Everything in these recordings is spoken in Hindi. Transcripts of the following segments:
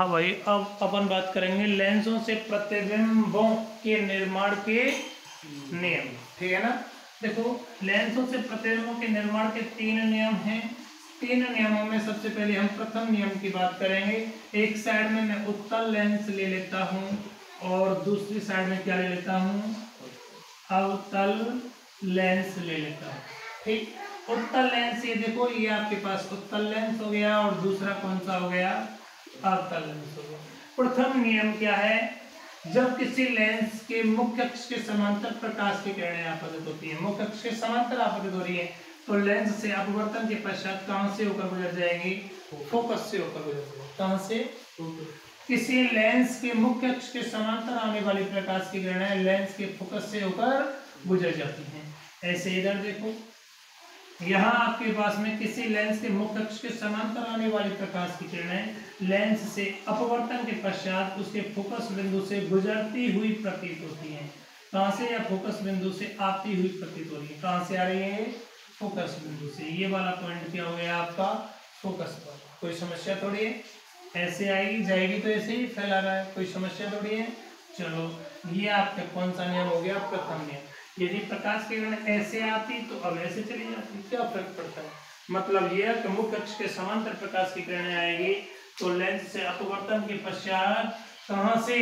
हाँ भाई, अब अपन बात करेंगे लेंसों से प्रतिबिंबों के निर्माण के नियम। ठीक है ना। देखो, लेंसों से प्रतिबिंबों के निर्माण के 3 नियम हैं। 3 नियमों में सबसे पहले हम प्रथम नियम की बात करेंगे। एक साइड में मैं उत्तल लेंस ले लेता हूँ और दूसरी साइड में क्या ले लेता हूँ, अवतल लेंस ले लेता हूँ। ठीक, उत्तल लेंस, ये देखो, ये आपके पास उत्तल लेंस हो गया और दूसरा कौन सा हो गया, अवतल लेंस हो गया। प्रथम नियम क्या है, जब किसी लेंस के मुख्य अक्ष के समांतर प्रकाश की किरणें आपतित होती है, मुख्य अक्ष के समांतर आपतित हो रही है, तो लेंस से अपवर्तन के पश्चात कहां से होकर गुजर जाएगी, फोकस से होकर गुजर जाएगी। कहां से, किसी लेंस के मुख्य अक्ष के समांतर आने वाली प्रकाश की किरणें लेंस के फोकस से होकर गुजर जाती हैं। ऐसे इधर देखो, यहाँ आपके पास में किसी लेंस के मुख्य अक्ष के समांतर आने वाली प्रकाश की किरणें लेंस से अपवर्तन के पश्चात उसके फोकस बिंदु से गुजरती हुई प्रतीत होती हैं। कहां से, या फोकस बिंदु से आती हुई प्रतीत हो रही है। कहां से आ रही है, फोकस बिंदु से। ये वाला पॉइंट क्या हो गया आपका, फोकस पर। कोई समस्या थोड़ी है, ऐसे आएगी जाएगी तो ऐसे ही फैला रहा है, कोई समस्या थोड़ी है। चलो, ये आपका कौन सा नियम हो गया, प्रथम नियम। यदि प्रकाश की किरण ऐसे आती तो अब ऐसे चली जाती, क्या फर्क पड़ता है। मतलब यह कि मुख्य अक्ष के समांतर प्रकाश की किरणें आएगी तो लेंस से अपवर्तन के पश्चात कहां से,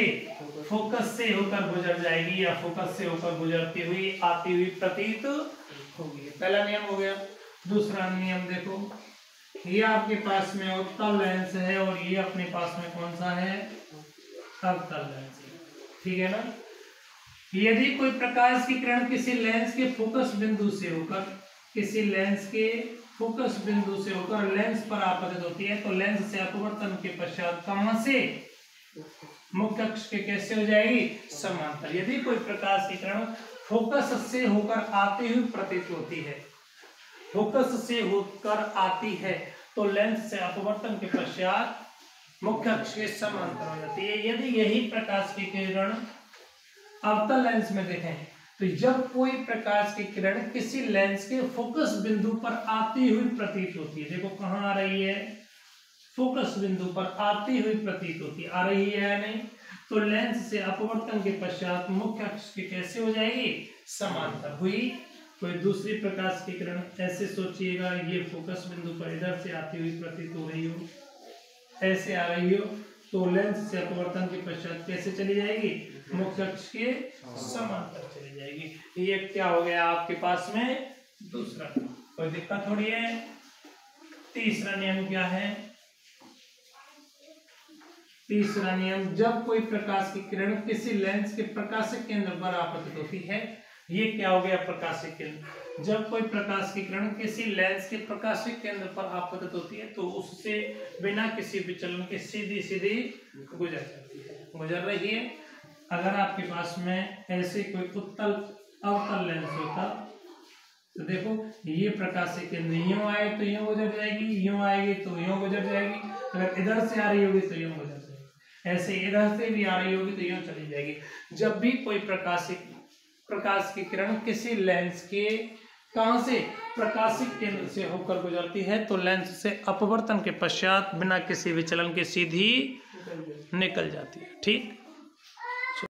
फोकस से होकर गुजर जाएगी या फोकस से होकर गुजरती हुई आती हुई प्रतीत होगी। पहला नियम हो गया। दूसरा नियम देखो, ये आपके पास में उत्तल लेंस है और ये अपने पास में कौन सा है, अवतल लेंस है। ठीक है ना। यदि कोई प्रकाश की किरण किसी लेंस के फोकस बिंदु से होकर, किसी लेंस के फोकस बिंदु से होकर लेंस पर आपतित होती है तो लेंस से अपवर्तन के पश्चात कहां से, मुख्य अक्ष के कैसे हो जाएगी, समांतर। यदि कोई प्रकाश की किरण फोकस से होकर आती हुई प्रतीत होती है, फोकस से होकर आती है तो लेंस से अपवर्तन के पश्चात मुख्य अक्ष के समांतर हो जाती है। यदि यही प्रकाश की किरण अवतल लेंस में देखें तो जब कोई प्रकाश की किरण किसी लेंस के फोकस बिंदु पर आती हुई प्रतीत होती है, देखो कहां आ रही है, फोकस बिंदु पर आती हुई प्रतीत होती है, आ रही है या नहीं, तो लेंस से अपवर्तन के पश्चात मुख्य अक्ष की कैसे हो जाएगी, समांतर हुई। कोई दूसरी प्रकाश की किरण ऐसे सोचिएगा, ये फोकस बिंदु पर इधर से आती हुई प्रतीत हो रही हो, ऐसे आ रही हो, तो लेंस से अपवर्तन के पश्चात कैसे चली जाएगी, मुख्य अक्ष के समांतर चली जाएगी। ये क्या हो गया आपके पास में, दूसरा। कोई दिक्कत थोड़ी है। तीसरा नियम क्या है, तीसरा नियम, जब कोई प्रकाश की किरण किसी लेंस के प्रकाशिक केंद्र पर आपतित होती है, ये क्या हो गया, प्रकाशिक केंद्र। जब कोई प्रकाश की किरण किसी लेंस के प्रकाशिक केंद्र पर आपतित होती है तो उससे बिना किसी विचलन के सीधी सीधी गुजर जाती है, गुजर रही है। अगर आपके पास में ऐसे कोई उत्तल अवतल लेंस होता तो देखो, ये प्रकाश के केंद्र यूं आए तो यूं गुजर जाएगी, यूं आएगी तो यूं गुजर जाएगी, अगर इधर से आ रही होगी तो यूं गुजर जाएगी, ऐसे इधर से भी आ रही होगी तो यूं चली जाएगी। जब भी कोई प्रकाश की किरण किसी लेंस के कहां से, प्रकाशिक केंद्र से होकर गुजरती है तो लेंस से अपवर्तन के पश्चात बिना किसी विचलन के सीधी निकल जाती है। ठीक।